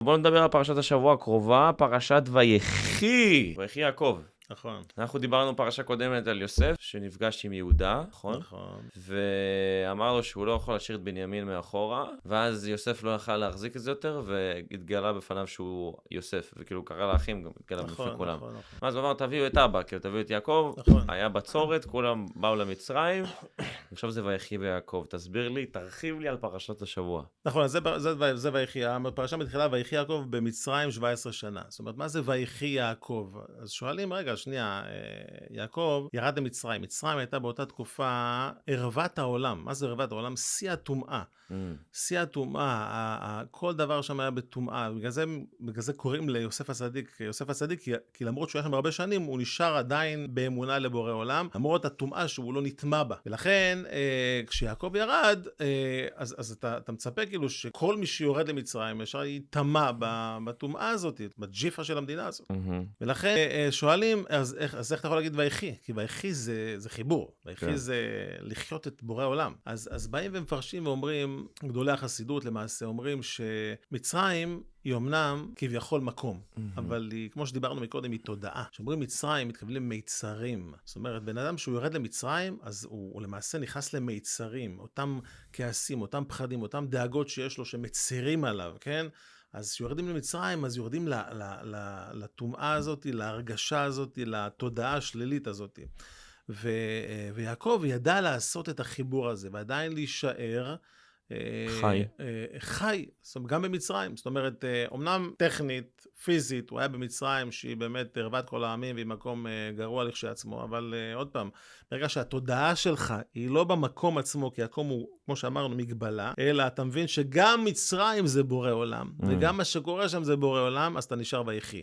בואו נדבר על פרשת השבוע הקרובה, פרשת ויחי יעקב. נכון. אנחנו דיברנו פרשה קודמת על יוסף, שנפגש עם יהודה, נכון? נכון. ואמר לו שהוא לא יכול להשאיר את בנימין מאחורה, ואז יוסף לא יכל להחזיק את זה יותר, והתגלה בפניו שהוא יוסף, וכאילו קרא לאחים, גם התגלה בפני כולם. נכון. אז הוא אמר, תביאו את אבא, כאילו תביאו את יעקב, נכון. היה בצורת, כולם באו למצרים, עכשיו זה ויחי ביעקב. תסביר לי, תרחיב לי על פרשת השבוע. נכון, אז זה ויחי, הפרשה מתחילה, ויחי יעקב במצרים 17 שנה. זאת אומרת, מה זה ויחי יעקב? אז שואלים, רגע, שנייה, יעקב ירד למצרים. מצרים הייתה באותה תקופה ערוות העולם. מה זה ערוות העולם? שיא הטומאה. שיא הטומאה, כל דבר שם היה בטומאה. בגלל זה קוראים ליוסף הצדיק, יוסף הצדיק, כי למרות שהוא היה שם הרבה שנים, הוא נשאר עדיין באמונה לבורא עולם, למרות הטומאה שהוא לא נטמע בה. ולכן, כשיעקב ירד, אז אתה מצפה כאילו שכל מי שיורד למצרים, ישר יטמע בטומאה הזאת, בג'יפה של המדינה הזאת. ולכן שואלים, אז איך אתה יכול להגיד ויחי? כי ויחי זה חיבור, ויחי זה לחיות את בורא עולם. אז באים ומפרשים ואומרים, גדולי החסידות למעשה, אומרים שמצרים היא אמנם כביכול מקום, אבל היא, כמו שדיברנו מקודם, היא תודעה. כשאומרים מצרים, מתכוונים מיצרים. זאת אומרת, בן אדם שהוא יורד למצרים, אז הוא למעשה נכנס למיצרים, אותם כעסים, אותם פחדים, אותם דאגות שיש לו שמצירים עליו, כן? אז כשיורדים למצרים, אז יורדים לטומאה הזאת, להרגשה הזאת, לתודעה השלילית הזאת. ויעקב ידע לעשות את החיבור הזה, ועדיין להישאר חי, זאת אומרת, גם במצרים. זאת אומרת, אמנם טכנית, פיזית, הוא היה במצרים, שהיא באמת ערוות כל העמים, והיא מקום גרוע לכשעצמו, אבל עוד פעם, ברגע שהתודעה שלך היא לא במקום עצמו, כי המקום הוא, כמו שאמרנו, מגבלה, אלא אתה מבין שגם מצרים זה בורא עולם, וגם מה שקורה שם זה בורא עולם, אז אתה נשאר ויחי.